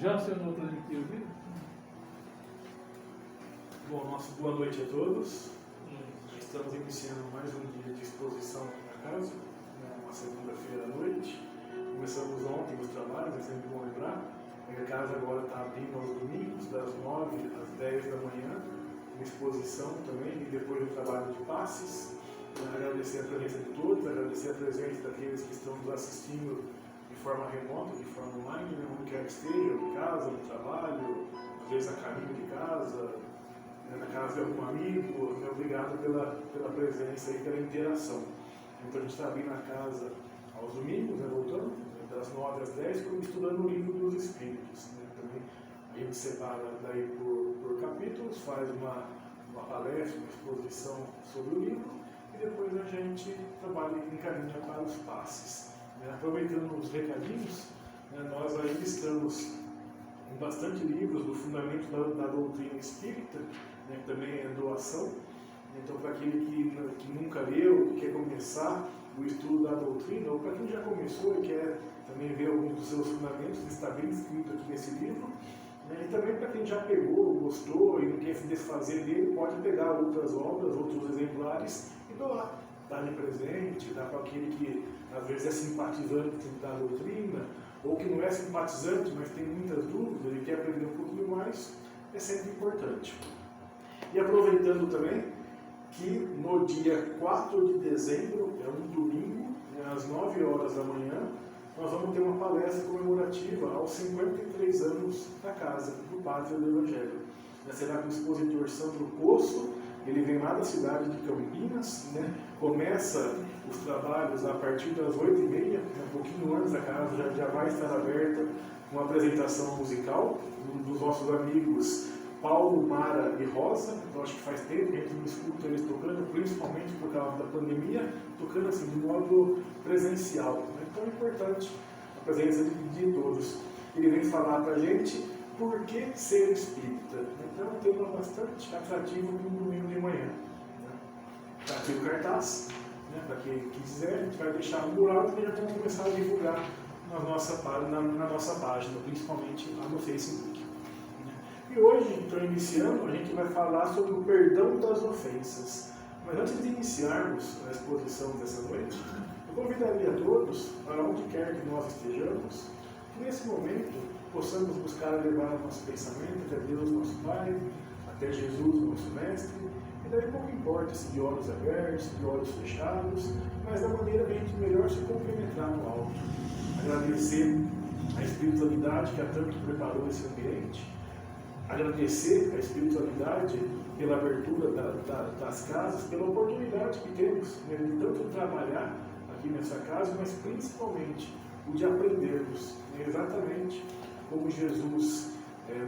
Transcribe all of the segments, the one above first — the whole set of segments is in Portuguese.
Já acionou para aqui o vídeo? Bom, nosso boa noite a todos. Estamos iniciando mais um dia de exposição aqui na casa, uma segunda-feira à noite. Começamos ontem os trabalhos, é sempre bom lembrar. A casa agora está abrindo aos domingos, das 9 às 10 da manhã, uma exposição também, e depois do trabalho de passes. Agradecer a presença de todos, agradecer a presença daqueles que estão nos assistindo de forma remota, de forma online, onde quer que esteja, em casa, no trabalho, às vezes a caminho de casa, na casa de algum amigo. Obrigado pela presença e pela interação. Então a gente está abrindo a casa aos domingos, voltando, das 9 às 10, estudando o livro dos Espíritos. Também a gente separa daí por capítulos, faz uma palestra, uma exposição sobre o livro, e depois a gente trabalha e encaminha para os passes. Aproveitando os recadinhos, nós ainda estamos em bastante livros do Fundamento da Doutrina Espírita, que também é doação. Então, para aquele que nunca leu, que quer começar o estudo da doutrina, ou para quem já começou e quer também ver alguns dos seus fundamentos, está bem escrito aqui nesse livro. E também para quem já pegou, gostou e não quer se desfazer dele, pode pegar outras obras, outros exemplares e doar. Dar de presente, dar para aquele que às vezes é simpatizante da doutrina, ou que não é simpatizante, mas tem muitas dúvidas e quer aprender um pouquinho mais, é sempre importante. E aproveitando também que no dia 4 de dezembro, é um domingo, às 9 horas da manhã, nós vamos ter uma palestra comemorativa aos 53 anos da casa, do Pátria do Evangelho. Será com o expositor Sandro Poço. Ele vem lá da cidade de Campinas, começa os trabalhos a partir das 8h30, um pouquinho antes, a casa já vai estar aberta com uma apresentação musical dos nossos amigos Paulo, Mara e Rosa. Então acho que faz tempo que a gente não escuta eles tocando, principalmente por causa da pandemia, tocando assim de modo presencial. Então é importante a presença de todos. Ele vem falar para a gente por que ser espírita. Então é um tema bastante atrativo no domingo de manhã. Está aqui o cartaz, para quem quiser, a gente vai deixar no mural e já vamos começar a divulgar na nossa página, principalmente lá no Facebook. E hoje, então, iniciando, a gente vai falar sobre o perdão das ofensas. Mas antes de iniciarmos a exposição dessa noite, eu convidaria a todos, para onde quer que nós estejamos, que nesse momento possamos buscar levar nosso pensamento até Deus, nosso Pai, até Jesus, nosso Mestre, e daí pouco importa se de olhos abertos, de olhos fechados, mas da maneira que a gente melhor se compenetrar no alto. Agradecer a espiritualidade que há tanto preparou esse ambiente, agradecer a espiritualidade pela abertura das casas, pela oportunidade que temos de tanto trabalhar aqui nessa casa, mas principalmente o de aprendermos exatamente como Jesus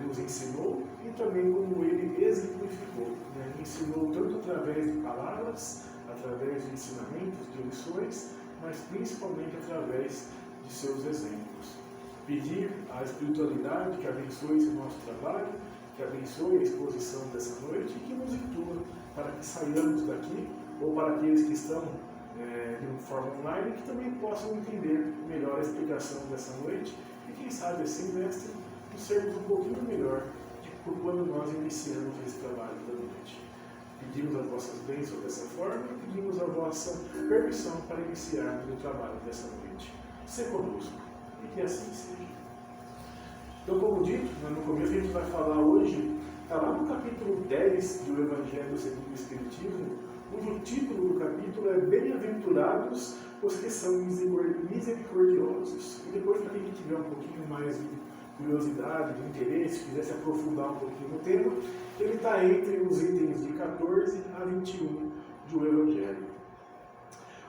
nos ensinou e também como ele exemplificou. Ensinou tanto através de palavras, através de ensinamentos, de lições, mas principalmente através de seus exemplos. Pedir à espiritualidade que abençoe esse nosso trabalho, que abençoe a exposição dessa noite e que nos intua para que saiamos daqui, ou para aqueles que estão de forma online, que também possam entender melhor a explicação dessa noite e quem sabe assim, mestre, nos sermos um pouquinho melhor de quando nós iniciamos esse trabalho da noite. Pedimos as vossas bênçãos dessa forma e pedimos a vossa permissão para iniciarmos o trabalho dessa noite. Se conosco e que assim seja. Então, como dito, no começo a gente vai falar hoje, está lá no capítulo 10 do Evangelho segundo o Espiritismo, cujo título do capítulo é Bem-aventurados os que são misericordiosos. E depois, para quem tiver um pouquinho mais de curiosidade, de interesse, quiser se aprofundar um pouquinho no tema, ele está entre os itens de 14 a 21 do Evangelho.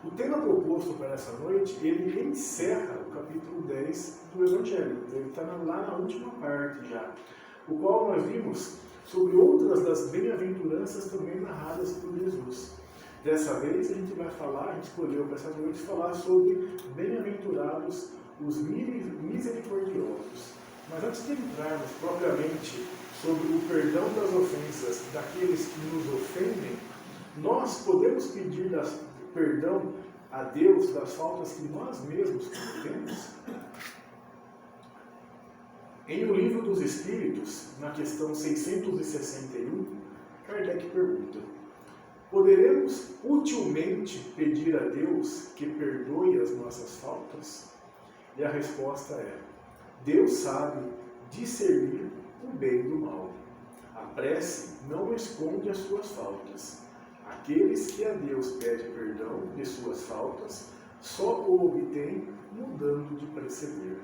O tema proposto para essa noite, ele encerra o capítulo 10 do Evangelho. Ele está lá na última parte já, o qual nós vimos sobre outras das bem-aventuranças também narradas por Jesus. Dessa vez a gente vai falar, a gente escolheu para essa noite falar sobre bem-aventurados os misericordiosos. Mas antes de entrarmos propriamente sobre o perdão das ofensas daqueles que nos ofendem, nós podemos pedir perdão a Deus das faltas que nós mesmos cometemos? Em O Livro dos Espíritos, na questão 661, Kardec pergunta: poderemos utilmente pedir a Deus que perdoe as nossas faltas? E a resposta é: Deus sabe discernir o bem do mal. A prece não esconde as suas faltas. Aqueles que a Deus pede perdão de suas faltas só o obtêm mudando de proceder.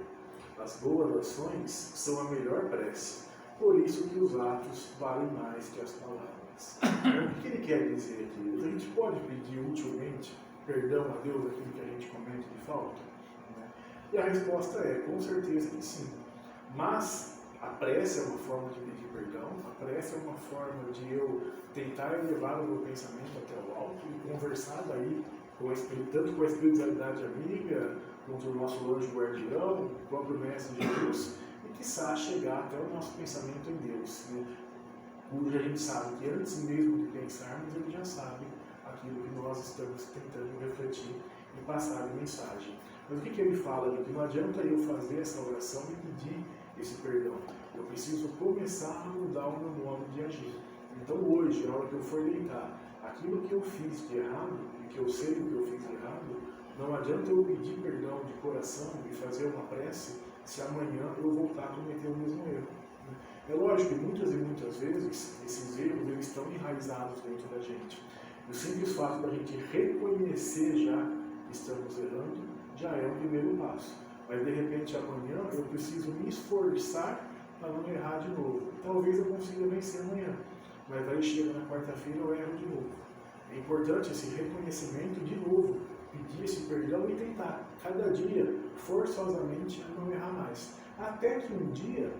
As boas ações são a melhor prece, por isso que os atos valem mais que as palavras. O que ele quer dizer aqui? A gente pode pedir utilmente perdão a Deus daquilo que a gente comete de falta? E a resposta é, com certeza que sim. Mas a prece é uma forma de pedir perdão, a prece é uma forma de eu tentar elevar o meu pensamento até o alto e conversar daí tanto com a espiritualidade amiga, quanto o nosso anjo guardião, o próprio Mestre Jesus, e quiçá chegar até o nosso pensamento em Deus, né? Cujo a gente sabe que antes mesmo de pensarmos, ele já sabe aquilo que nós estamos tentando refletir e passar a mensagem. Mas o que ele fala? Que não adianta eu fazer essa oração e pedir esse perdão. Eu preciso começar a mudar o meu modo de agir. Então hoje, na hora que eu for deitar, aquilo que eu fiz de errado, e que eu sei o que eu fiz de errado, não adianta eu pedir perdão de coração e fazer uma prece, se amanhã eu voltar a cometer o mesmo erro. É lógico que muitas e muitas vezes, esses erros eles estão enraizados dentro da gente. O simples fato da gente reconhecer já que estamos errando, já é o primeiro passo. Mas de repente amanhã eu preciso me esforçar para não errar de novo. Talvez eu consiga vencer amanhã, mas aí chega na quarta-feira eu erro de novo. É importante esse reconhecimento de novo, pedir esse perdão e tentar, cada dia, forçosamente, a não errar mais. Até que um dia,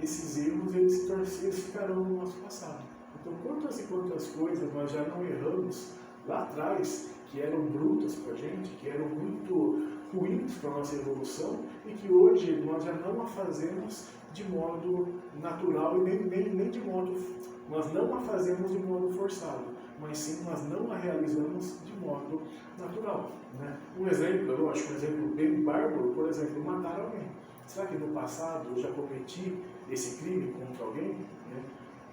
esses erros eles ficarão no nosso passado. Então, quantas e quantas coisas nós já não erramos lá atrás, que eram brutas para a gente, que eram muito ruins para a nossa evolução, e que hoje nós já não a fazemos de modo natural e nem de modo... Nós não a fazemos de modo forçado, mas sim nós não a realizamos de modo natural. Né? Um exemplo, eu acho um exemplo bem bárbaro, por exemplo, matar alguém. Será que no passado eu já cometi esse crime contra alguém? Né?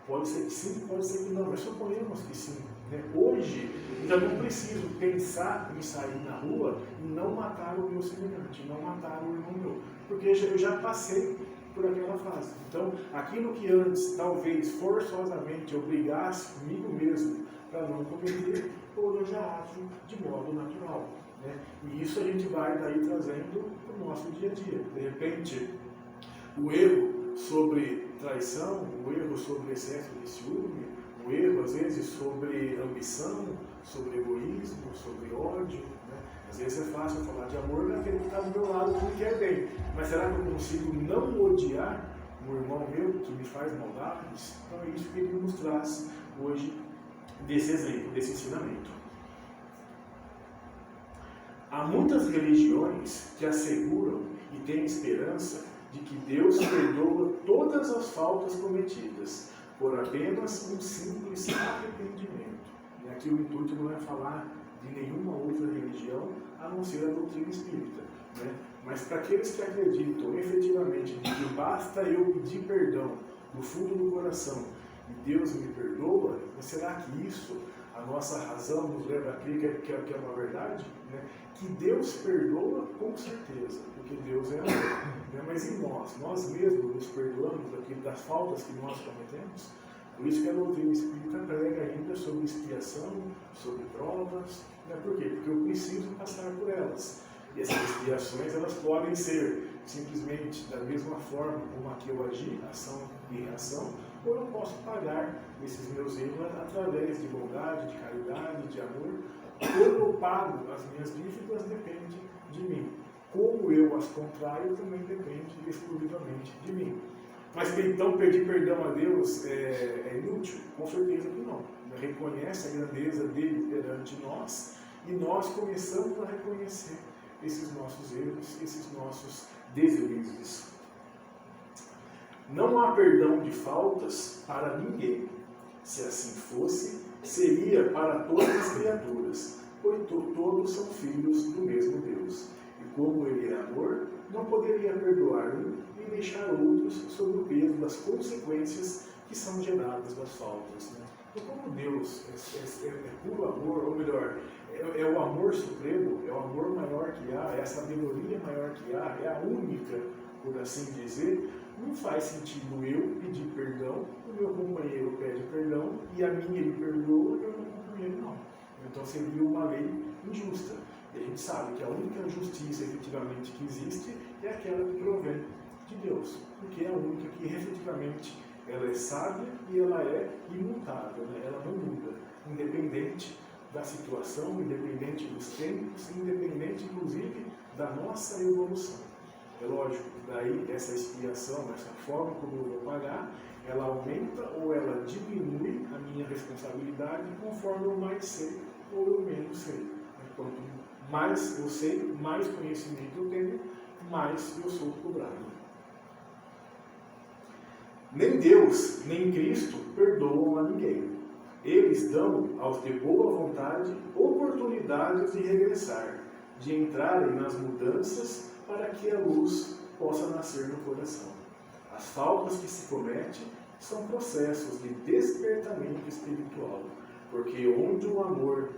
Pode ser que sim, pode ser que não, mas suponhamos que sim. Né? Hoje, eu já não preciso pensar em sair na rua e não matar o meu semelhante, não matar o irmão meu, porque eu já passei por aquela fase. Então, aquilo que antes, talvez, forçosamente, obrigasse comigo mesmo para não cometer, hoje eu já ajo de modo natural. Né? E isso a gente vai daí trazendo para o nosso dia a dia. De repente, o erro sobre traição, o erro sobre excesso de ciúme, o erro, às vezes, sobre ambição, sobre egoísmo, sobre ódio. Né? Às vezes é fácil falar de amor naquele que está do meu lado que me quer bem. Mas será que eu consigo não odiar um irmão meu que me faz maldades? Então é isso que ele nos traz hoje desse exemplo, desse ensinamento. Há muitas religiões que asseguram e têm esperança de que Deus perdoa todas as faltas cometidas por apenas um simples arrependimento. E aqui o intuito não é falar de nenhuma outra religião a não ser a doutrina espírita. Né? Mas para aqueles que acreditam efetivamente de que basta eu pedir perdão do fundo do coração e Deus me perdoa, mas será que isso, a nossa razão, nos leva a crer que é uma verdade? Né? Que Deus perdoa, com certeza, porque Deus é amor. Né? Mas em nós mesmos nos perdoamos das faltas que nós cometemos? Por isso que a doutrina espírita prega ainda sobre expiação, sobre provas. Né? Por quê? Porque eu preciso passar por elas. E essas expiações, elas podem ser simplesmente da mesma forma como a que eu agi, ação e reação, ou eu posso pagar esses meus erros através de bondade, de caridade, de amor. Como eu pago as minhas dívidas depende de mim. Como eu as contraio também depende exclusivamente de mim. Mas então pedir perdão a Deus é inútil? Com certeza que não. Reconhece a grandeza dele perante nós e nós começamos a reconhecer esses nossos erros, esses nossos deslizes. Não há perdão de faltas para ninguém. Se assim fosse, seria para todas as criaturas, pois todos são filhos do mesmo Deus. E como ele é amor, não poderia perdoar um e deixar outro oprimidos sob o peso das consequências que são geradas das faltas. Né? Então, como Deus é puro amor, ou melhor, é o amor supremo, é o amor maior que há, é a sabedoria maior que há, é a única, por assim dizer, não faz sentido eu pedir perdão, o meu companheiro pede perdão, e a mim ele perdoa, e eu não cumpro ele não. Então seria uma lei injusta. E a gente sabe que a única justiça efetivamente que existe é aquela que provém de Deus, porque é a única que efetivamente ela é sábia e ela é imutável, né? Ela não muda, independente da situação, independente dos tempos, independente inclusive da nossa evolução. É lógico que daí essa expiação, essa forma como eu vou pagar, ela aumenta ou ela diminui a minha responsabilidade conforme eu mais sei ou eu menos sei. Quanto mais eu sei, mais conhecimento eu tenho, mais eu sou cobrado. Nem Deus, nem Cristo perdoam a ninguém. Eles dão aos de boa vontade oportunidades de regressar, de entrarem nas mudanças para que a luz possa nascer no coração. As faltas que se cometem são processos de despertamento espiritual, porque onde o amor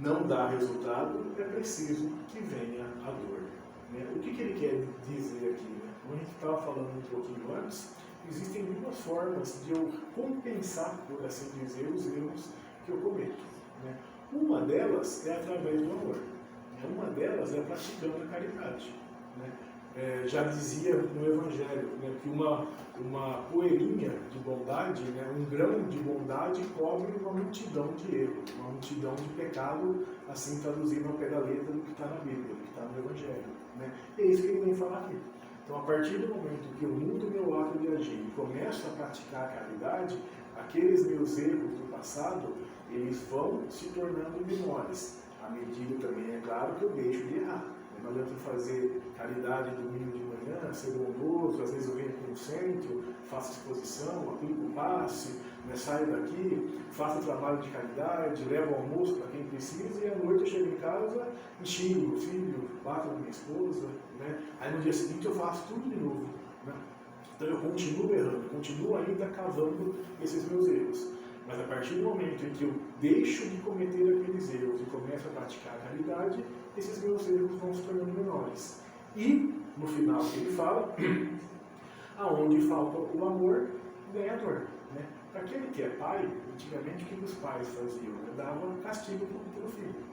não dá resultado, é preciso que venha a dor. O que ele quer dizer aqui? Como a gente estava falando um pouquinho antes, existem duas formas de eu compensar, por assim dizer, os erros que eu cometo. Uma delas é através do amor. Uma delas é praticando a caridade. Já dizia no Evangelho que uma poeirinha de bondade, um grão de bondade cobre uma multidão de erros, uma multidão de pecado, assim traduzindo ao pé da letra do que está na Bíblia, do que está no Evangelho. E é isso que ele vem falar aqui. Então, a partir do momento que eu mudo meu ato de agir e começo a praticar a caridade, aqueles meus erros do passado, eles vão se tornando menores. À medida também, é claro, que eu deixo de errar. Não adianta fazer caridade domingo de manhã, ser bondoso, às vezes eu venho com o centro, faço exposição, aplico o passe, saio daqui, faço trabalho de caridade, levo almoço para quem precisa e à noite eu chego em casa e xingo meu filho, bato com minha esposa, aí no dia seguinte eu faço tudo de novo. Então eu continuo errando, continuo ainda cavando esses meus erros. Mas a partir do momento em que eu deixo de cometer aqueles erros e começo a praticar a caridade, esses meus erros vão se tornando menores. E, no final que ele fala, aonde falta o amor, vem a dor. Para aquele que é pai, antigamente o que os pais faziam? Davam castigo para o filho.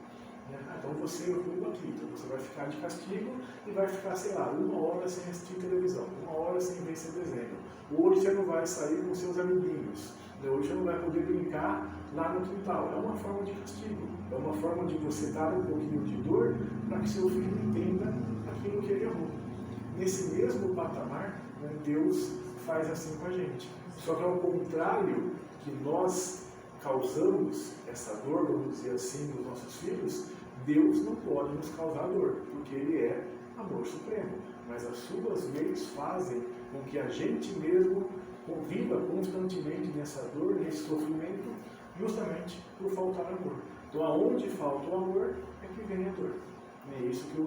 Então você eu cuido aqui, então você vai ficar de castigo e vai ficar, sei lá, 1 hora sem assistir televisão, 1 hora sem ver seu desenho. Hoje você não vai sair com seus amiguinhos. Hoje você não vai poder brincar lá no quintal. É uma forma de castigo. É uma forma de você dar um pouquinho de dor para que seu filho entenda aquilo que ele errou. Nesse mesmo patamar, Deus faz assim com a gente. Só que ao contrário que nós causamos essa dor, vamos dizer assim, dos nossos filhos, Deus não pode nos causar dor, porque Ele é amor supremo. Mas as suas leis fazem com que a gente mesmo conviva constantemente nessa dor, nesse sofrimento, justamente por faltar amor. Então, aonde falta o amor, é que vem a dor. É isso que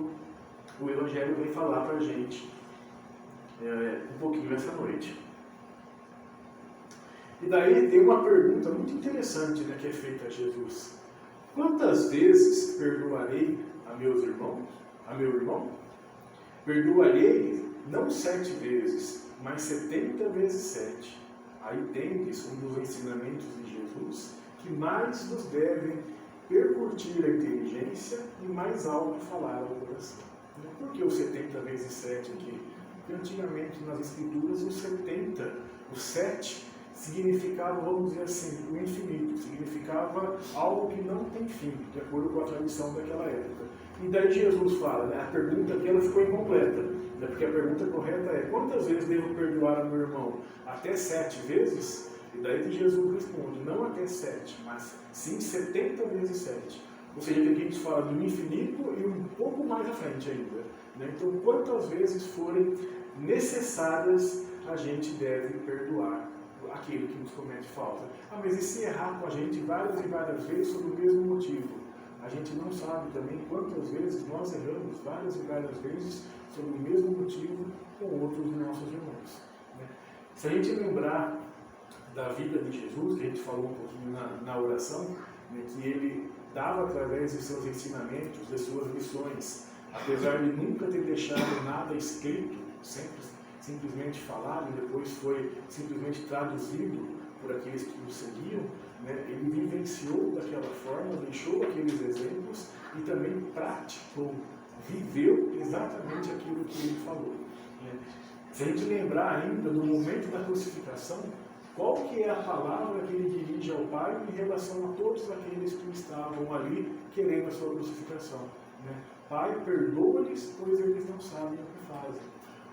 o Evangelho vem falar para a gente um pouquinho essa noite. E daí tem uma pergunta muito interessante que é feita a Jesus. Quantas vezes perdoarei a meus irmãos? A meu irmão? Perdoarei não 7 vezes, mas 70 vezes 7. Aí tendes um dos ensinamentos de Jesus que mais nos devem percutir a inteligência e mais alto falar ao coração. Por que o 70 vezes 7 aqui? Porque antigamente nas escrituras o 70, o 7, significava, vamos dizer assim, o infinito, significava algo que não tem fim, de acordo com a tradição daquela época. E daí Jesus fala, a pergunta aqui ela ficou incompleta, porque a pergunta correta é: quantas vezes devo perdoar a meu irmão? Até 7 vezes? E daí que Jesus responde, não até 7, mas sim 70 vezes 7. Ou seja, que aqui a gente fala do infinito e um pouco mais à frente ainda. Então, quantas vezes forem necessárias, a gente deve perdoar aquele que nos comete falta. Mas e se errar com a gente várias e várias vezes sobre o mesmo motivo? A gente não sabe também quantas vezes nós erramos várias e várias vezes sobre o mesmo motivo com outros de nossos irmãos. Se a gente lembrar da vida de Jesus, que a gente falou um pouquinho na oração, né, que ele dava através dos seus ensinamentos, das suas lições, apesar de nunca ter deixado nada escrito, simplesmente falado, e depois foi simplesmente traduzido por aqueles que o seguiam, né, ele vivenciou daquela forma, deixou aqueles exemplos e também praticou, viveu exatamente aquilo que ele falou. Né. Se a gente lembrar ainda do momento da crucificação, qual que é a palavra que ele dirige ao Pai em relação a todos aqueles que estavam ali querendo a sua crucificação? Né? Pai, perdoa-lhes, pois eles não sabem o que fazem.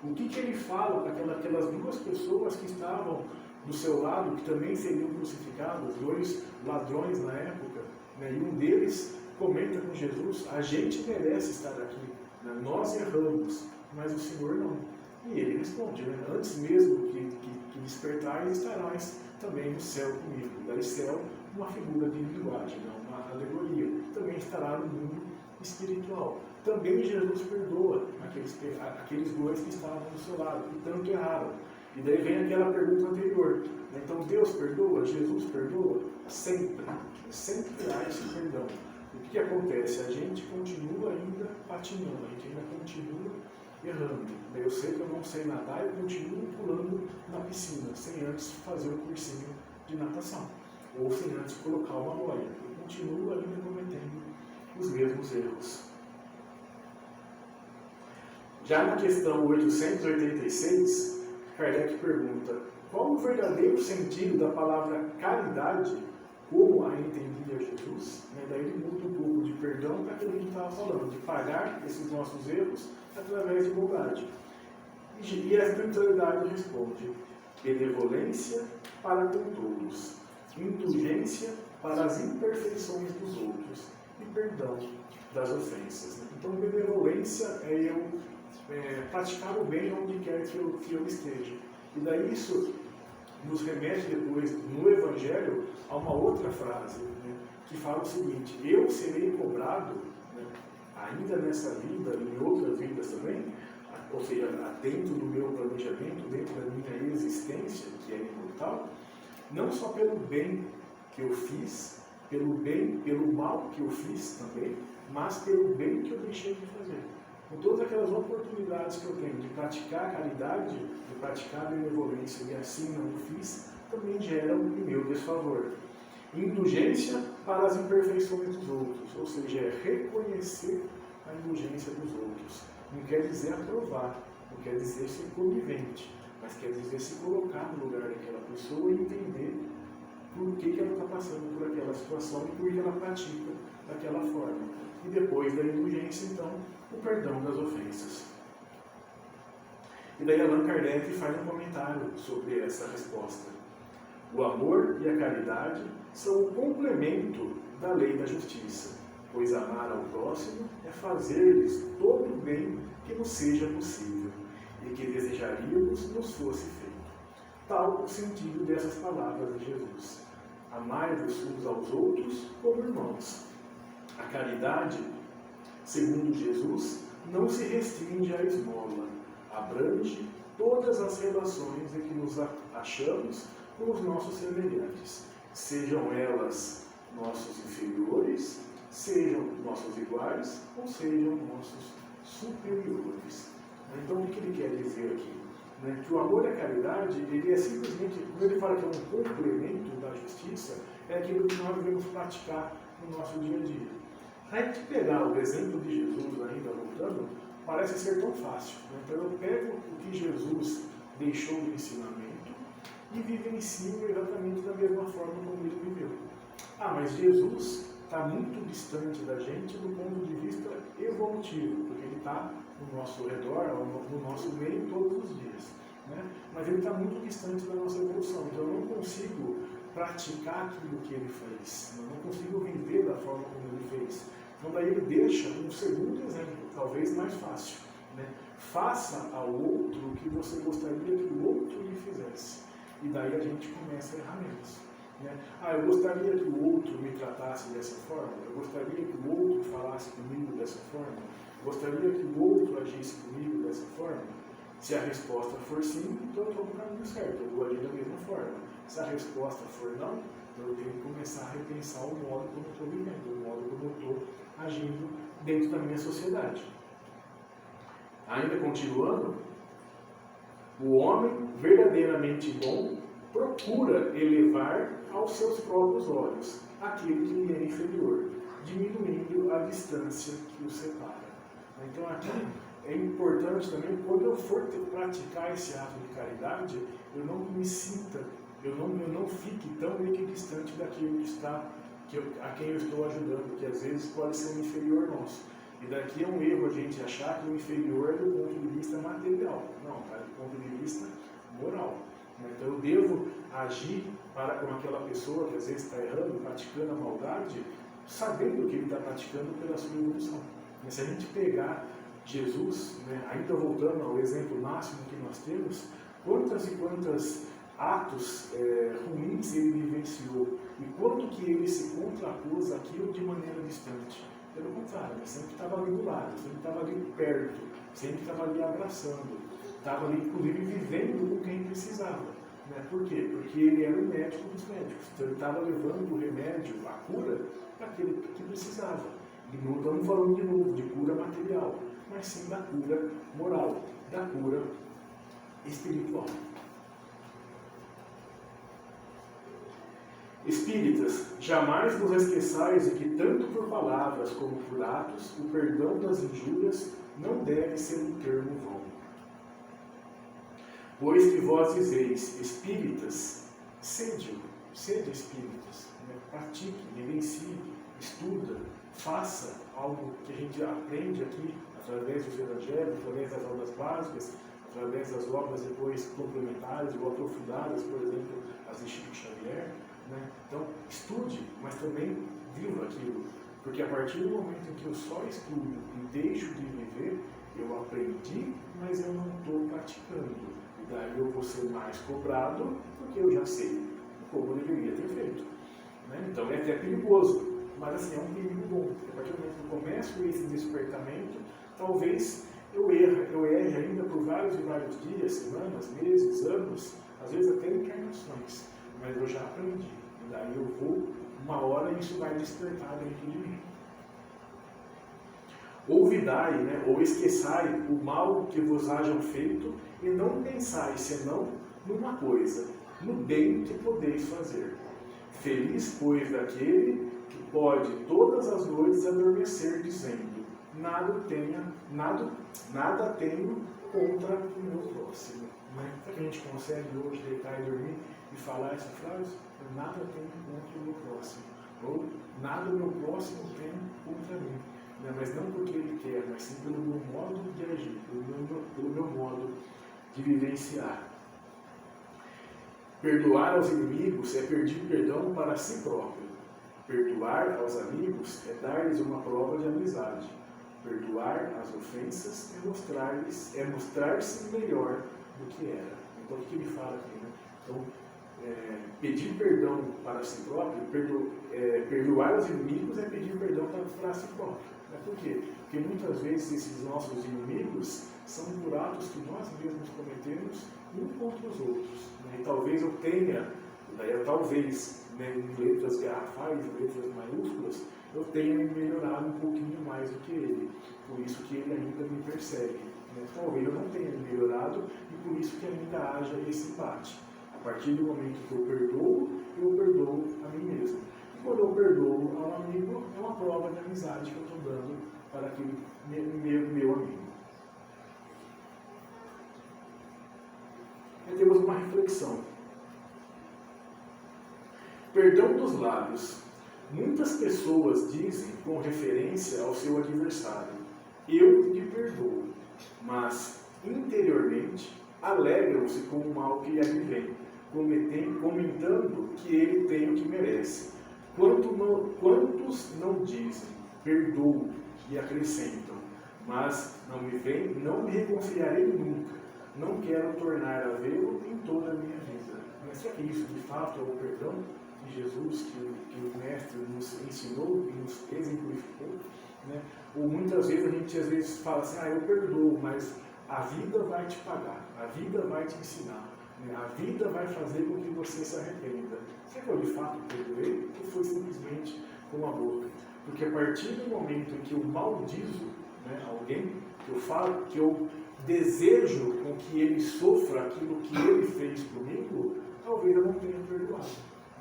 O que ele fala para aquelas duas pessoas que estavam do seu lado, que também seriam crucificados, dois ladrões na época, né? E um deles comenta com Jesus: a gente merece estar aqui, né? Nós erramos, mas o Senhor não. E ele responde, né? Antes mesmo que despertais, estarás também no céu comigo. Daí céu, uma figura de linguagem, uma alegoria. Também estará no mundo espiritual. Também Jesus perdoa aqueles dois que estavam do seu lado, que tanto erraram. E daí vem aquela pergunta anterior. Então Deus perdoa? Jesus perdoa? Sempre. Sempre há esse perdão. O que acontece? A gente continua ainda patinando, a gente ainda continua errando. Eu sei que eu não sei nadar, eu continuo pulando na piscina, sem antes fazer o cursinho de natação, ou sem antes colocar uma boia. Eu continuo ainda cometendo os mesmos erros. Já na questão 886, Kardec pergunta: qual o verdadeiro sentido da palavra caridade, como a entendia Jesus? Daí ele muda um pouco de perdão para aquilo que a gente estava falando, de pagar esses nossos erros através de bondade. E a espiritualidade responde: benevolência para com todos, indulgência para as imperfeições dos outros e perdão das ofensas. Então, benevolência é eu praticar o bem onde quer que eu esteja. E daí isso nos remete depois, no Evangelho, a uma outra frase, né, que fala o seguinte: eu serei cobrado, né, ainda nessa vida e em outras vidas também, ou seja, dentro do meu planejamento, dentro da minha existência, que é imortal, não só pelo bem que eu fiz, pelo mal que eu fiz também, mas pelo bem que eu deixei de fazer. Com todas aquelas oportunidades que eu tenho de praticar caridade, de praticar benevolência, e assim não o fiz, também geram em meu desfavor. Indulgência para as imperfeições dos outros, ou seja, é reconhecer a indulgência dos outros. Não quer dizer aprovar, não quer dizer ser conivente, mas quer dizer se colocar no lugar daquela pessoa e entender por que ela está passando por aquela situação e por que ela pratica daquela forma. E depois da indulgência, então, o perdão das ofensas. E daí Allan Kardec faz um comentário sobre essa resposta. O amor e a caridade são o complemento da lei da justiça, pois amar ao próximo é fazer-lhes todo o bem que nos seja possível e que desejaríamos nos fosse feito. Tal o sentido dessas palavras de Jesus. Amai-vos uns aos outros como irmãos. A caridade, segundo Jesus, não se restringe à esmola, abrange todas as relações em que nos achamos com os nossos semelhantes, sejam elas nossos inferiores, sejam nossos iguais ou sejam nossos superiores. Então, o que ele quer dizer aqui? Que o amor e a caridade, ele é simplesmente, quando ele fala que é um complemento da justiça, é aquilo que nós devemos praticar no nosso dia a dia. A gente pegar o exemplo de Jesus ainda voltando, parece ser tão fácil. Então eu pego o que Jesus deixou de ensinamento e vivencio exatamente da mesma forma como ele viveu. Mas Jesus está muito distante da gente do ponto de vista evolutivo, porque ele está no nosso redor, no nosso meio todos os dias. Mas ele está muito distante da nossa evolução, então eu não consigo praticar aquilo que ele fez, eu não consigo viver da forma como ele fez. Então daí ele deixa um segundo exemplo, talvez mais fácil. Faça ao outro o que você gostaria que o outro lhe fizesse. E daí a gente começa a errar menos. Eu gostaria que o outro me tratasse dessa forma, eu gostaria que o outro falasse comigo dessa forma, eu gostaria que o outro agisse comigo dessa forma. Se a resposta for sim, então eu estou no caminho certo, eu vou agir da mesma forma. Se a resposta for não, então eu tenho que começar a repensar o modo como eu estou vivendo, o modo como eu estou agindo dentro da minha sociedade. Ainda continuando, o homem verdadeiramente bom procura elevar aos seus próprios olhos aquele que lhe é inferior, diminuindo a distância que o separa. Então aqui é importante também, quando eu for praticar esse ato de caridade, eu não me sinta, eu não fique tão equidistante daquele que está, a quem eu estou ajudando, que às vezes pode ser um inferior nosso. E daqui é um erro a gente achar que o inferior é do ponto de vista material. Não, é do ponto de vista moral. Então eu devo agir com aquela pessoa que às vezes está errando, praticando a maldade, sabendo que ele está praticando pela sua evolução. Mas se a gente pegar Jesus, ainda voltando ao exemplo máximo que nós temos, quantas e quantas atos ruins ele vivenciou e quanto que ele se contrapôs aquilo de maneira distante. Pelo contrário, ele sempre estava ali do lado, sempre estava ali perto, sempre estava ali abraçando, estava ali inclusive vivendo com quem precisava. Por quê? Porque ele era o médico dos médicos, então ele estava levando o remédio, a cura, para aquele que precisava. E não estamos falando de novo de cura material, mas sim da cura moral, da cura espiritual. Espíritas, jamais vos esqueçais de que tanto por palavras como por atos, o perdão das injúrias não deve ser um termo vão. Pois que vós dizeis, espíritas, sede espíritas, pratique, vivencie, estuda, faça algo que a gente aprende aqui através dos evangelhos, através das aulas básicas, através das obras depois complementares ou aprofundadas, por exemplo, as de Chico Xavier. Então, estude, mas também viva aquilo. Porque a partir do momento em que eu só estudo e deixo de viver, eu aprendi, mas eu não estou praticando. E daí eu vou ser mais cobrado, porque eu já sei como eu deveria ter feito. Então é até perigoso, mas assim, é um perigo bom. Porque a partir do momento que eu começo esse despertamento, talvez eu erre ainda por vários e vários dias, semanas, meses, anos, às vezes até encarnações. Mas eu já aprendi. E daí eu vou, uma hora isso vai despertar dentro de mim. Ouvidai, ou esqueçai o mal que vos hajam feito, e não pensai senão numa coisa, no bem que podeis fazer. Feliz, pois, daquele que pode todas as noites adormecer, dizendo, nada tenho contra o meu próximo. Será que a gente consegue hoje deitar e dormir e falar essa frase? Eu nada tenho contra o meu próximo. Ou nada o meu próximo tem contra mim. Mas não porque ele quer, mas sim pelo meu modo de agir, pelo meu modo de vivenciar. Perdoar aos inimigos é pedir perdão para si próprio. Perdoar aos amigos é dar-lhes uma prova de amizade. Perdoar as ofensas é mostrar-se melhor do que era. Então, o que ele fala aqui? Então, pedir perdão para si próprio, perdoar os inimigos é pedir perdão para si próprio. Por quê? Porque muitas vezes esses nossos inimigos são por atos que nós mesmos cometemos uns contra os outros. E talvez eu tenha, em letras garrafais, em letras maiúsculas, eu tenha melhorado um pouquinho mais do que ele. Por isso que ele ainda me persegue. Talvez eu não tenha melhorado e por isso que ainda haja esse embate. A partir do momento que eu perdoo a mim mesmo. E quando eu perdoo ao amigo, é uma prova de amizade que eu estou dando para aquele meu amigo. E temos uma reflexão. Perdão dos lábios. Muitas pessoas dizem com referência ao seu adversário, eu te perdoo, mas interiormente alegram-se com o mal que lhe advém, comentando que ele tem o que merece. Quantos não dizem, perdoo, e acrescentam, mas não me reconciliarei nunca, não quero tornar a vê-lo em toda a minha vida. Mas será que isso de fato é o perdão de Jesus que o Mestre nos ensinou e nos exemplificou? Ou muitas vezes a gente fala assim, eu perdoo, mas A vida vai te pagar, a vida vai te ensinar, né? A vida vai fazer com que você se arrependa. Será que eu de fato perdoei ou foi simplesmente com a boca? Porque a partir do momento em que eu maldizo, né, alguém, que eu falo, que eu desejo com que ele sofra aquilo que ele fez comigo, talvez eu não tenha perdoado.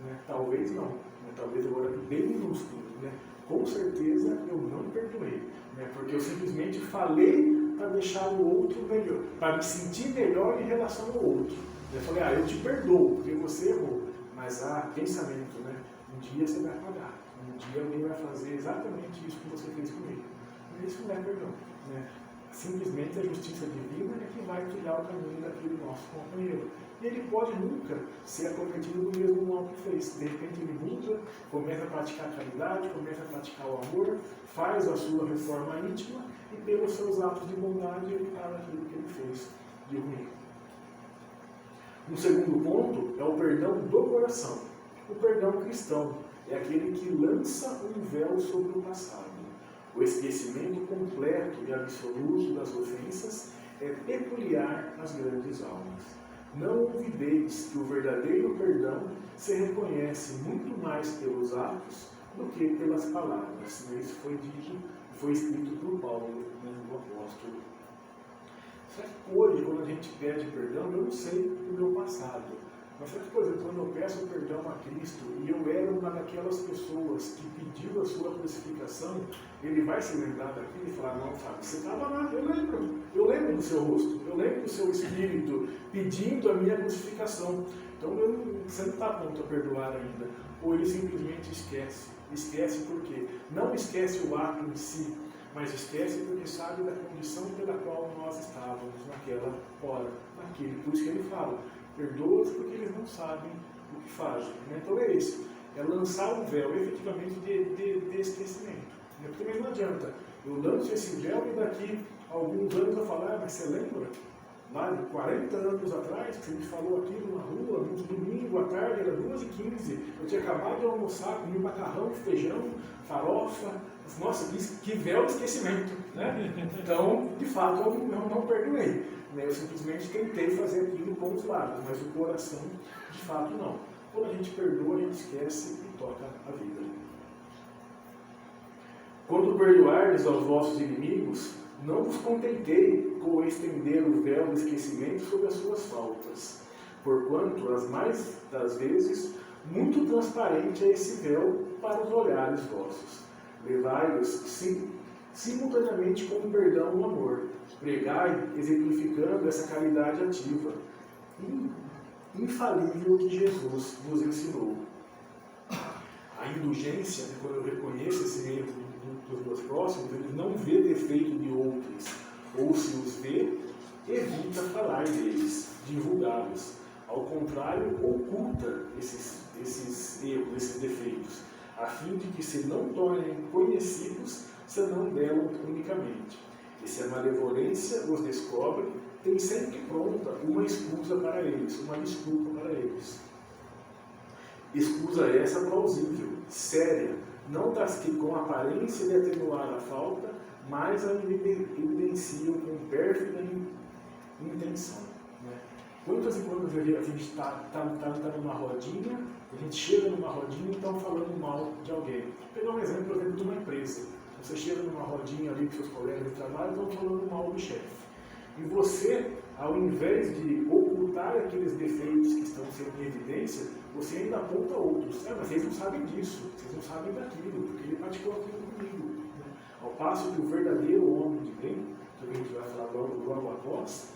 Né? Talvez não. Né? Talvez agora bem minúsculo. Né? Com certeza eu não perdoei. Né? Porque eu simplesmente falei para deixar o outro melhor, para me sentir melhor em relação ao outro. Eu falei, eu te perdoo, porque você errou. Mas pensamento, né? Um dia você vai pagar. Um dia alguém vai fazer exatamente isso que você fez comigo. E isso não é perdão. Né? Simplesmente a justiça divina é que vai trilhar o caminho daquele nosso companheiro. E ele pode nunca ser acometido do mesmo mal que fez. De repente ele muda, começa a praticar a caridade, começa a praticar o amor, faz a sua reforma íntima e pelos seus atos de bondade ele paga aquilo que ele fez de ruim. Um segundo ponto é o perdão do coração. O perdão cristão é aquele que lança um véu sobre o passado. O esquecimento completo e absoluto das ofensas é peculiar às grandes almas. Não olvideis que o verdadeiro perdão se reconhece muito mais pelos atos do que pelas palavras. Isso foi escrito por Paulo, o apóstolo. Será que hoje, quando a gente pede perdão, eu não sei o meu passado. Mas será que, por exemplo, quando eu peço perdão a Cristo e eu era uma daquelas pessoas que pediu a sua crucificação, ele vai se lembrar daquilo e falar, não, Fábio, você estava lá, eu lembro do seu rosto, eu lembro do seu espírito pedindo a minha crucificação. Então você não está pronto a perdoar ainda. Ou ele simplesmente esquece. Esquece por quê? Não esquece o ato em si, mas esquece porque sabe da condição pela qual nós estávamos naquela hora, por isso que ele fala, perdoa-os porque eles não sabem o que fazem. Né? Então é isso, é lançar um véu efetivamente de esquecimento. Né? Porque também não adianta, eu lanço esse véu e daqui a alguns anos eu falo, mas você lembra? Lá de 40 anos atrás, que você me falou aquilo na rua, no domingo à tarde, era 2h15, eu tinha acabado de almoçar, comi macarrão, feijão, farofa. Nossa, que véu de esquecimento. Né? Então, de fato, eu não perdoei. Né? Eu simplesmente tentei fazer aquilo com os lábios, mas o coração, de fato, não. Quando a gente perdoa, a gente esquece e toca a vida. Quando perdoardes aos vossos inimigos, não vos contentei com estender o véu do esquecimento sobre as suas faltas, porquanto, as mais das vezes, muito transparente é esse véu para os olhares vossos. Levai-os, simultaneamente com o perdão e o amor. Pregai, exemplificando essa caridade ativa, infalível que Jesus vos ensinou. A indulgência, quando eu reconheço esse erro dos meus próximos, ele não vê defeito de outros, ou se os vê, evita falar deles, divulgá-los. Ao contrário, oculta esses erros, esses defeitos, a fim de que se não tornem conhecidos, senão delam unicamente. E se a malevolência os descobre, tem sempre pronta uma excusa para eles, uma desculpa para eles. Excusa essa plausível, séria, não das que com aparência de atenuar a falta, mas a evidenciam com pérfida intenção. Né? Quantas e quantas vezes a gente está numa rodinha, a gente chega numa rodinha e estão falando mal de alguém. Vou pegar um exemplo, por exemplo, de uma empresa. Você chega numa rodinha ali com seus colegas de trabalho e estão falando mal do chefe. E você, ao invés de ocultar aqueles defeitos que estão sendo em evidência, você ainda aponta outros. Mas vocês não sabem disso, vocês não sabem daquilo, porque ele praticou aquilo comigo. Né? Ao passo que o verdadeiro homem de bem, que a gente vai falar logo após,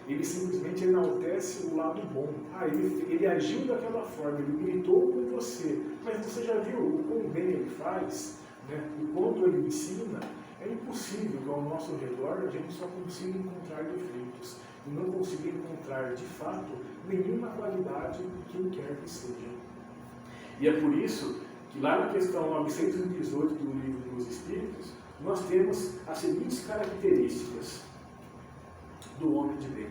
ele simplesmente enaltece o lado bom. Ele agiu daquela forma, ele gritou com você, mas você já viu o quão bem ele faz, né? O quanto ele ensina. É impossível que ao nosso redor a gente só consiga encontrar defeitos e não consiga encontrar, de fato, nenhuma qualidade de quem quer que seja. E é por isso que lá na questão 918 do Livro dos Espíritos, nós temos as seguintes características do homem de bem.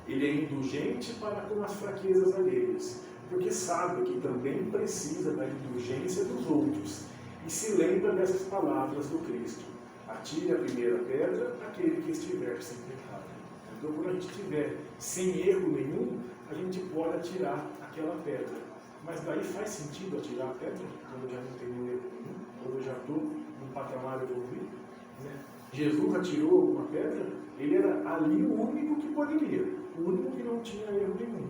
Ele é indulgente para com as fraquezas alheias, porque sabe que também precisa da indulgência dos outros, e se lembra dessas palavras do Cristo: atire a primeira pedra aquele que estiver sem pecado. Então, quando a gente estiver sem erro nenhum, a gente pode atirar aquela pedra. Mas daí faz sentido atirar a pedra, quando eu já não tenho erro nenhum, quando eu já estou num patamar evoluído? Né? Jesus atirou uma pedra, ele era ali o único que poderia, o único que não tinha erro nenhum.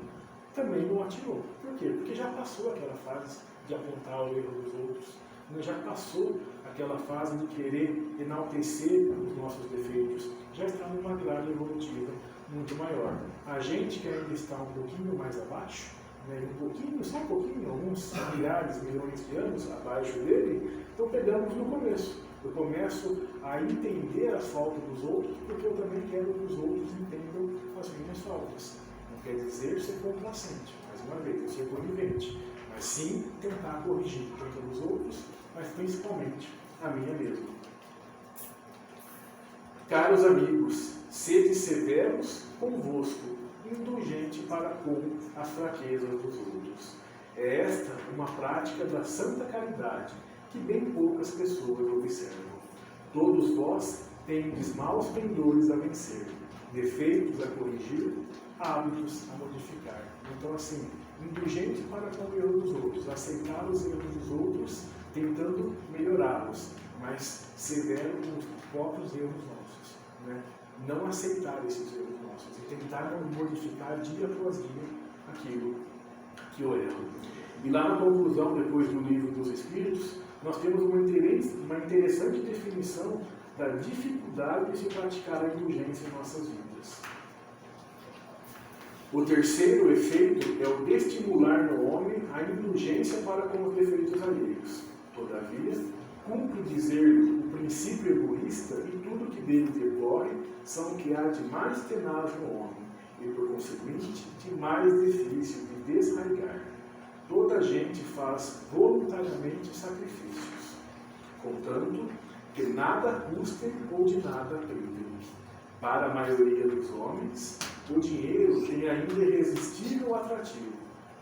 Também não atirou. Por quê? Porque já passou aquela fase de apontar o erro dos outros, já passou aquela fase de querer enaltecer os nossos defeitos, já está numa grade evolutiva muito maior. A gente que ainda está um pouquinho mais abaixo, né, só um pouquinho, alguns milhares, milhões de anos abaixo dele, então pegamos no começo. Eu começo a entender as faltas dos outros, porque eu também quero que os outros entendam as minhas faltas. Não quer dizer ser complacente, mais uma vez, eu ser conivente, mas sim tentar corrigir tanto os outros, mas principalmente a minha mesma. Caros amigos, sede severos convosco, indulgente para com as fraquezas dos outros. É esta uma prática da santa caridade, que bem poucas pessoas observam. Todos vós tendes maus pendores a vencer, defeitos a corrigir, hábitos a modificar. Então, assim, indulgente para com o erro dos outros, aceitar os erros dos outros, tentando melhorá-los, mas severo com os próprios erros nossos. Né? Não aceitar esses erros nossos e tentar modificar dia após dia aquilo que eu erro. E lá na conclusão, depois do Livro dos Espíritos, nós temos uma interessante definição da dificuldade de se praticar a indulgência em nossas vidas. O terceiro efeito é o de estimular no homem a indulgência para com os defeitos alheios. Todavia, cumpre dizer o princípio egoísta e tudo que dele decorre são o que há de mais tenaz no homem e, por conseguinte, de mais difícil de desarraigar. Toda a gente faz voluntariamente sacrifícios, contanto que nada custem ou de nada privem. Para a maioria dos homens, o dinheiro tem ainda irresistível atrativo,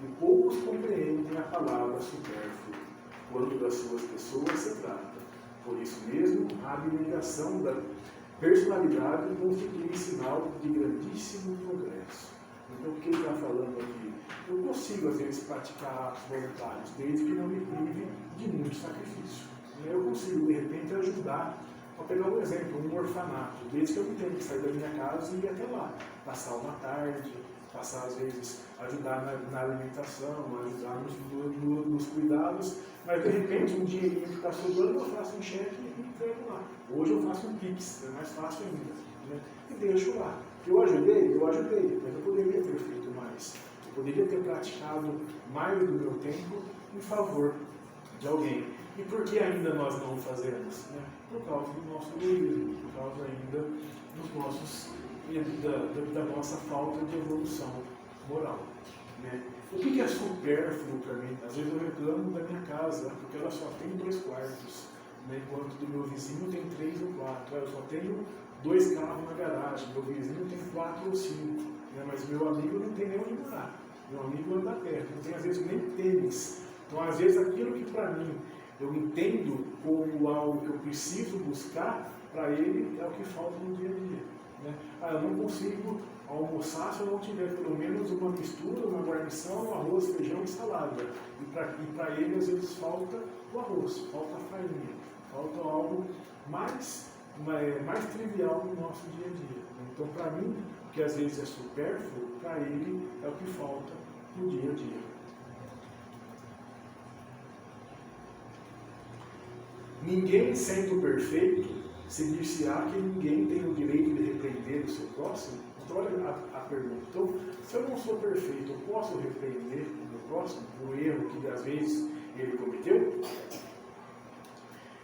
e poucos compreendem a palavra supérflua, quando das suas pessoas se trata. Por isso mesmo, a abnegação da personalidade constitui sinal de grandíssimo progresso. Então, o que ele está falando aqui? Eu consigo, às vezes, praticar atos voluntários, desde que não me prive de muito sacrifício. Eu consigo, de repente, ajudar. Vou pegar um exemplo, um orfanato, desde que eu não tenho que sair da minha casa e ir até lá, passar uma tarde, passar, às vezes, ajudar na alimentação, ajudar nos cuidados, mas, de repente, um dinheirinho que está sobrando, eu faço um cheque e entrego lá. Hoje eu faço um Pix, é mais fácil ainda, né? E deixo lá. Eu ajudei, mas eu poderia ter feito mais. Eu poderia ter praticado mais do meu tempo em favor de alguém. E por que ainda nós não o fazemos? Né? Por causa do nosso egoísmo, por causa ainda da nossa falta de evolução moral. Né? O que é supérfluo para mim? Às vezes eu reclamo da minha casa, porque ela só tem 2 quartos, né? Enquanto do meu vizinho tem 3 ou 4. Eu só tenho 2 carros na garagem, meu vizinho tem 4 ou 5. Né? Mas meu amigo não tem nem onde morar. Meu amigo anda perto, não tem às vezes nem tênis. Então, às vezes, aquilo que para mim eu entendo como algo que eu preciso buscar, para ele é o que falta no dia a dia. Né? Eu não consigo almoçar se eu não tiver pelo menos uma mistura, uma guarnição, arroz, feijão e salada. E para ele, às vezes, falta o arroz, falta a farinha, falta algo mais trivial no nosso dia a dia. Então, para mim, o que às vezes é supérfluo, para ele é o que falta no dia a dia. Ninguém sendo perfeito, se dir-se-á que ninguém tem o direito de repreender o seu próximo? Então, olha a pergunta. Então, se eu não sou perfeito, eu posso repreender o meu próximo por erro que às vezes ele cometeu?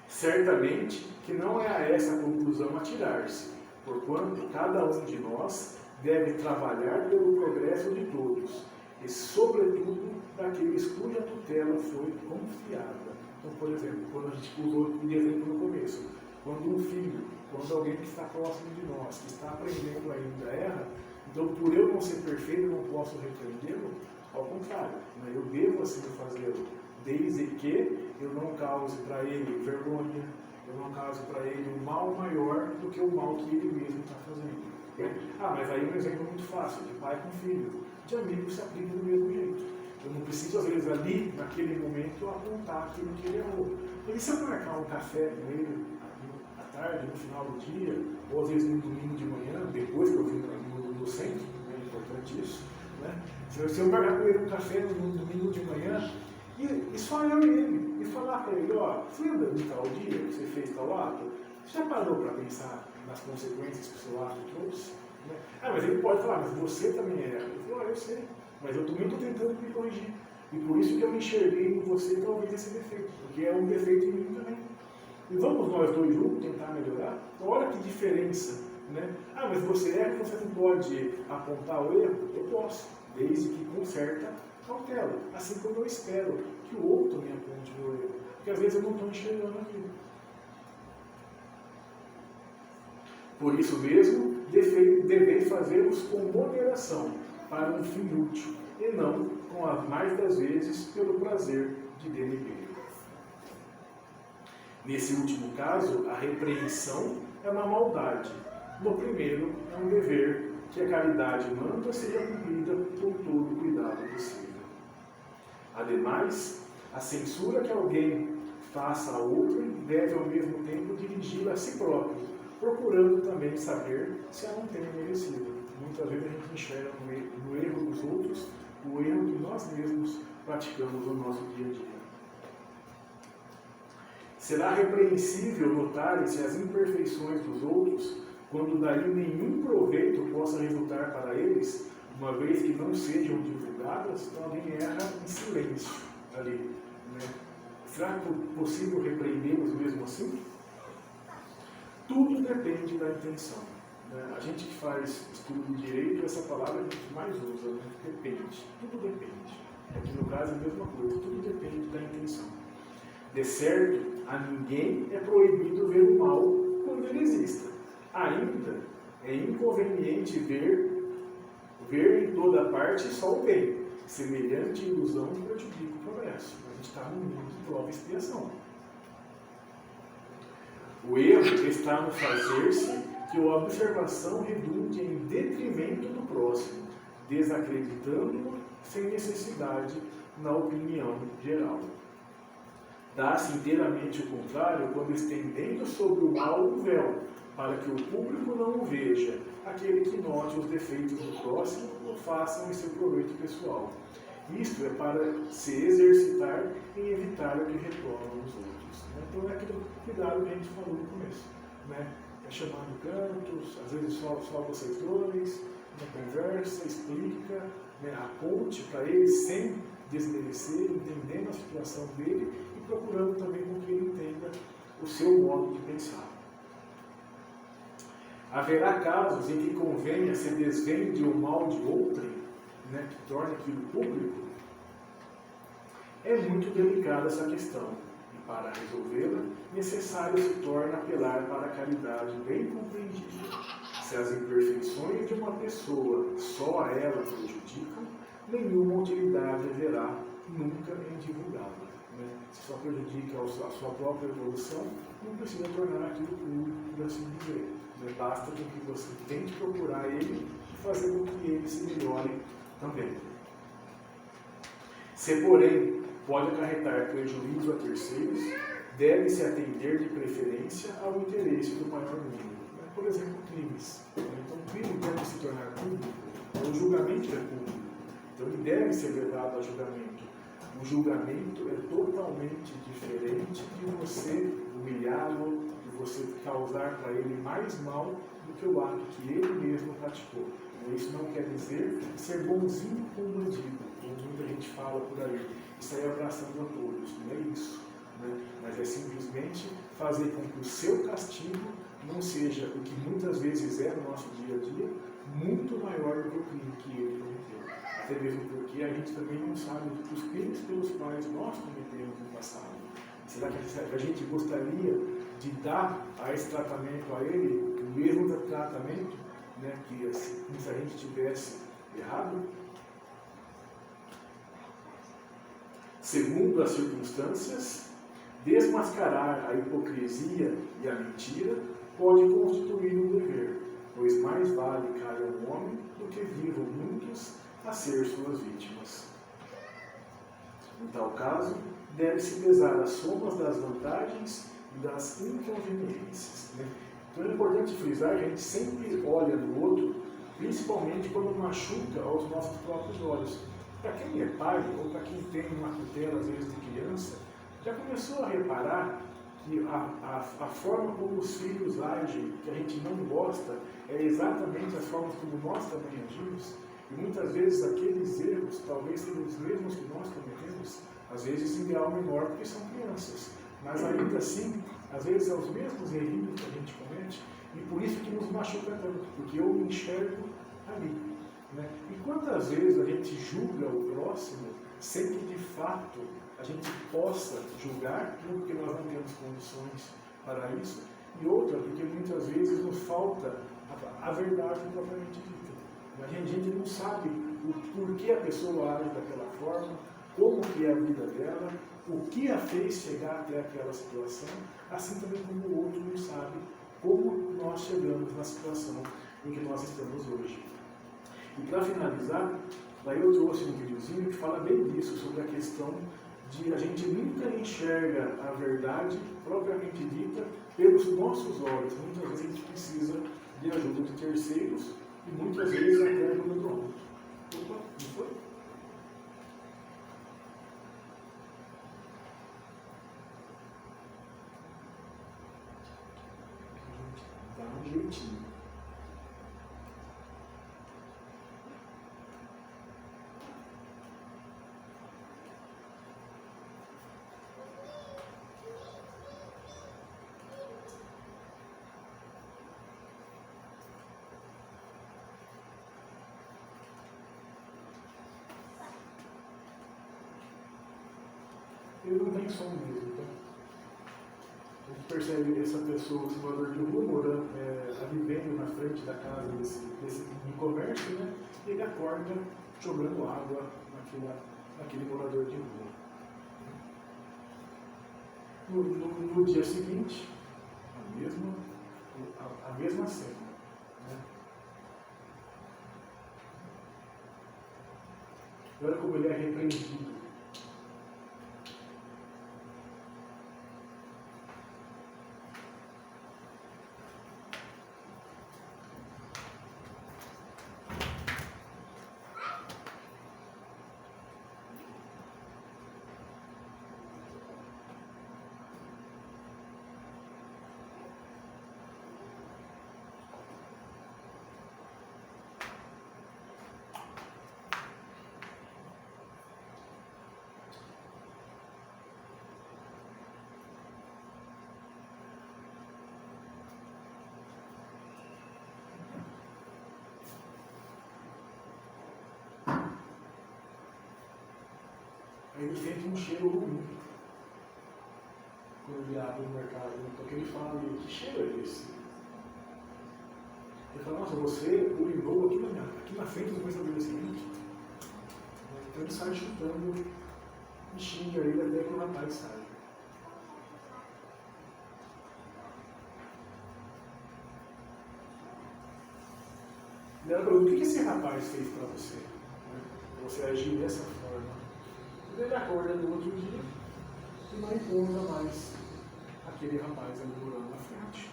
Certamente que não é a essa conclusão a tirar-se, porquanto cada um de nós deve trabalhar pelo progresso de todos, e sobretudo daqueles cuja tutela foi confiada. Então, por exemplo, quando a gente usou o exemplo no começo, quando um filho, quando alguém que está próximo de nós, que está aprendendo ainda erra, então por eu não ser perfeito, eu não posso repreendê-lo, ao contrário, né? Eu devo assim fazê-lo, desde que eu não cause para ele vergonha, eu não cause para ele um mal maior do que o mal que ele mesmo está fazendo. Mas aí um exemplo muito fácil, de pai com filho. De amigo se aplica do mesmo jeito. Eu não preciso, às vezes, ali, naquele momento, apontar aquilo que ele errou. E se eu marcar um café com ele à tarde, no final do dia, ou às vezes no domingo de manhã, depois que eu vim no centro, é importante isso, né? Se eu marcar com ele um café no domingo de manhã, e só eu e ele, e falar para ele, ó, você lembra de tal dia que você fez tal ato? Você já parou para pensar nas consequências que o seu ato trouxe? Né? Mas ele pode falar, mas você também erra. Eu falo, eu sei, mas eu também estou tentando me corrigir. E por isso que eu enxerguei em você talvez esse defeito, porque é um defeito em mim também. E vamos nós dois juntos tentar melhorar? Então, olha que diferença, né? Mas você erra, você não pode apontar o erro? Eu posso, desde que com certa cautela. Assim como eu espero que o outro me aponte o erro. Porque às vezes eu não estou enxergando aquilo. Por isso mesmo, deveis fazê-los com moderação, para um fim útil, e não, com as mais das vezes, pelo prazer de denegrir. Nesse último caso, a repreensão é uma maldade. No primeiro, é um dever que a caridade manda seja cumprida com todo o cuidado possível. Ademais, a censura que alguém faça a outro deve ao mesmo tempo dirigi-la a si próprio, procurando também saber se a não tem merecido. Muitas vezes a gente enxerga no erro dos outros o erro que nós mesmos praticamos no nosso dia a dia. Será repreensível notarem-se as imperfeições dos outros, quando daí nenhum proveito possa resultar para eles, uma vez que não sejam divulgadas, então alguém erra em silêncio ali. Né? Será possível repreendê-los mesmo assim? Tudo depende da intenção. Né? A gente que faz estudo de direito, essa palavra a gente mais usa, né? Depende. Tudo depende. Aqui no caso é a mesma coisa, tudo depende da intenção. De certo, a ninguém é proibido ver o mal quando ele exista. Ainda é inconveniente ver em toda parte só o bem. Semelhante ilusão prejudica o progresso. A gente está num mundo de prova e expiação. O erro está no fazer-se que a observação redunde em detrimento do próximo, desacreditando-o sem necessidade na opinião geral. Dá-se inteiramente o contrário quando estendendo sobre o mal um véu, para que o público não o veja, aquele que note os defeitos do próximo o façam em seu proveito pessoal. Isto é para se exercitar em evitar o que retorna aos outros. Então é aquele cuidado que a gente falou no começo. Né? É chamando cantos, às vezes só vocês dois, uma conversa, explica, né? Aponte para ele sem desmerecer, entendendo a situação dele e procurando também com que ele entenda o seu modo de pensar. Haverá casos em que convenha se desvende o mal de outrem, né, que torna aquilo público. É muito delicada essa questão, e para resolvê-la, necessário se torna apelar para a caridade bem compreendida. Se as imperfeições de uma pessoa só a ela prejudicam, nenhuma utilidade haverá nunca em divulgá-la. Né? Se só prejudica a sua própria evolução, não precisa tornar aquilo público, por assim dizer. Né? Basta que você tente procurar ele e fazer com que ele se melhore também. Se, porém, pode acarretar prejuízo a terceiros, deve-se atender de preferência ao interesse do maior número. Por exemplo, crimes. Então, o crime deve se tornar público, o julgamento é público. Então, ele deve ser levado a julgamento. O julgamento é totalmente diferente de você humilhá-lo, de você causar para ele mais mal do que o ato que ele mesmo praticou. Isso não quer dizer ser bonzinho com o bandido, como muita gente fala por aí. Isso aí é abraçando a todos, não é isso. Né? Mas é simplesmente fazer com que o seu castigo não seja o que muitas vezes é no nosso dia a dia, muito maior do que o crime que ele cometeu. Até mesmo porque a gente também não sabe os crimes pelos quais nós cometemos no passado. Será que a gente gostaria de dar a esse tratamento a ele, o mesmo tratamento, né, que se a gente tivesse errado? Segundo as circunstâncias, desmascarar a hipocrisia e a mentira pode constituir um dever, pois mais vale caia um homem do que vivam muitos a ser suas vítimas. Em tal caso, deve-se pesar as somas das vantagens e das inconveniências. Né? Então é importante frisar que a gente sempre olha no outro, principalmente quando machuca aos nossos próprios olhos. Para quem é pai, ou para quem tem uma tutela, às vezes, de criança, já começou a reparar que a forma como os filhos agem, que a gente não gosta, é exatamente as formas como nós também agimos? E muitas vezes aqueles erros, talvez sejam os mesmos que nós cometemos, às vezes em grau menor, porque são crianças. Mas ainda assim, às vezes é os mesmos erros que a gente comete, e por isso que nos machuca tanto, porque eu me enxergo ali. Né? E quantas vezes a gente julga o próximo sem que de fato a gente possa julgar, porque nós não temos condições para isso, e outra, porque muitas vezes nos falta a verdade propriamente dita. A gente não sabe o porquê a pessoa age daquela forma, como que é a vida dela, o que a fez chegar até aquela situação, assim também como o outro não sabe como nós chegamos na situação em que nós estamos hoje. E para finalizar, daí eu trouxe um videozinho que fala bem disso, sobre a questão de a gente nunca enxerga a verdade propriamente dita pelos nossos olhos. Muitas vezes a gente precisa de ajuda de terceiros e muitas vezes até ajuda do outro. Opa, não foi? Dá um jeitinho. Ele não tem som mesmo, tá? A gente percebe essa pessoa, esse morador de rua, morando, vivendo na frente da casa desse comércio, né? E ele acorda jogando água naquele morador de rua. No dia seguinte, a mesma cena. Né? Olha como ele é repreendido. Aí ele sente um cheiro ruim quando ele abre o mercado. Porque ele fala, que cheiro é esse? Ele fala, nossa, você urinou aqui na frente do meu estabelecimento. Então ele sai chutando e xinga ele até que o rapaz sai. E ela pergunta, o que esse rapaz fez para você? Para você agir dessa forma? Ele acorda no outro dia e não encontra mais aquele rapaz ali morando na frente.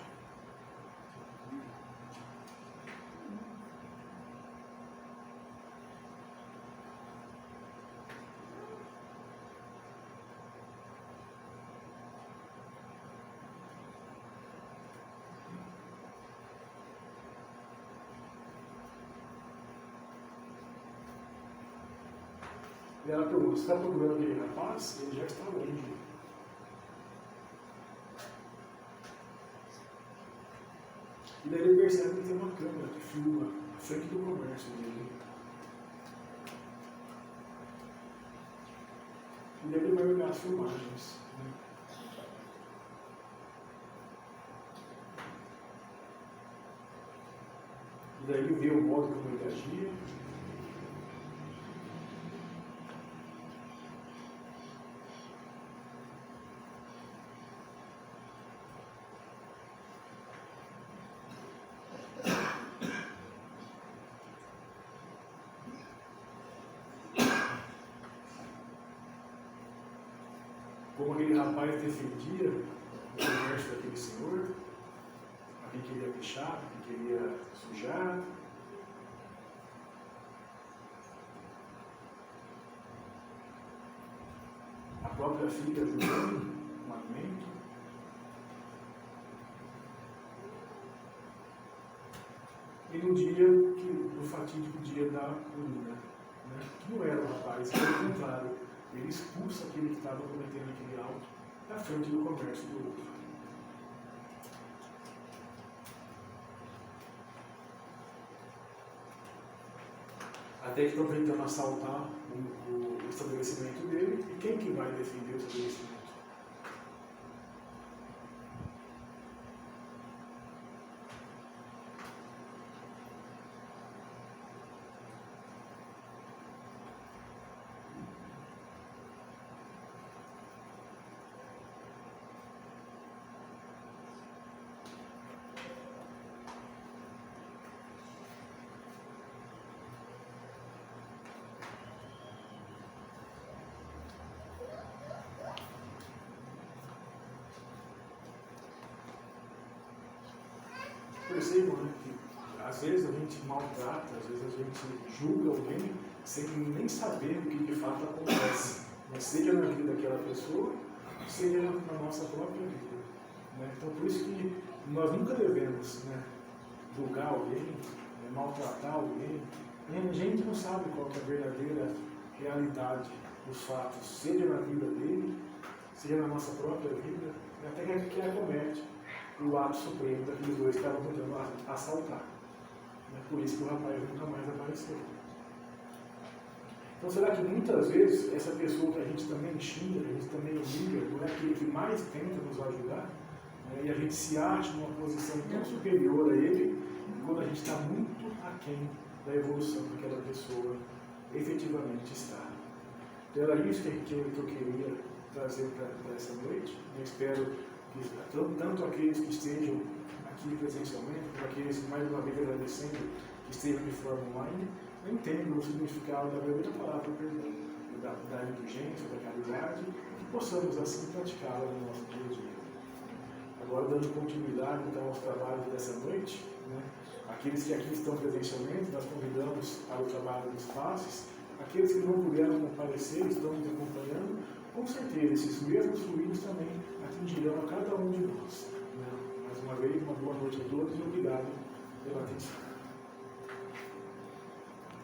E ela pergunta, você está procurando aquele rapaz? Ele já está longe. E daí ele percebe que tem uma câmera que filma a frente do comércio dele. E daí ele vai olhar as filmagens. Né? E daí ele vê o modo como ele agia. como aquele rapaz defendia o comércio daquele senhor, a quem queria pichar, a quem queria sujar. A própria filha ajudando no alimento. E no dia, no fatídico dia da urina, né? Que não era o rapaz, pelo contrário, ele expulsa aquele que estava cometendo aquele auto da frente do comércio do outro. Até que estão tentando assaltar o estabelecimento dele, e quem que vai defender o estabelecimento? Percebam, né, que às vezes a gente maltrata, às vezes a gente julga alguém sem nem saber o que de fato acontece, né? Seja na vida daquela pessoa, seja na nossa própria vida, né? Então por isso que nós nunca devemos, né, julgar alguém, né, maltratar alguém. A gente não sabe qual que é a verdadeira realidade dos fatos, seja na vida dele, seja na nossa própria vida, até que acomete o ato supremo daqueles dois que estavam tentando assaltar. Por isso que o rapaz nunca mais apareceu. Então será que muitas vezes essa pessoa que a gente também xinga, que a gente também humilha, não é aquele que mais tenta nos ajudar, né? E a gente se acha numa posição tão superior a ele, quando a gente está muito aquém da evolução daquela pessoa efetivamente está. Então era isso que eu queria trazer para essa noite. Eu espero que tanto aqueles que estejam aqui presencialmente, como aqueles que, mais uma vez agradecendo, que estejam de forma online, entendam o significado da verdadeira palavra perdão, da indulgência, da caridade, e que possamos assim praticá-la no nosso dia a dia. Agora, dando continuidade então aos trabalhos dessa noite, né, aqueles que aqui estão presencialmente, nós convidamos para o trabalho dos passes. Aqueles que não puderam comparecer, estão nos acompanhando, com certeza esses mesmos fluidos também atingirão a cada um de nós. Né? Mais uma vez, uma boa noite a todos e obrigado pela atenção.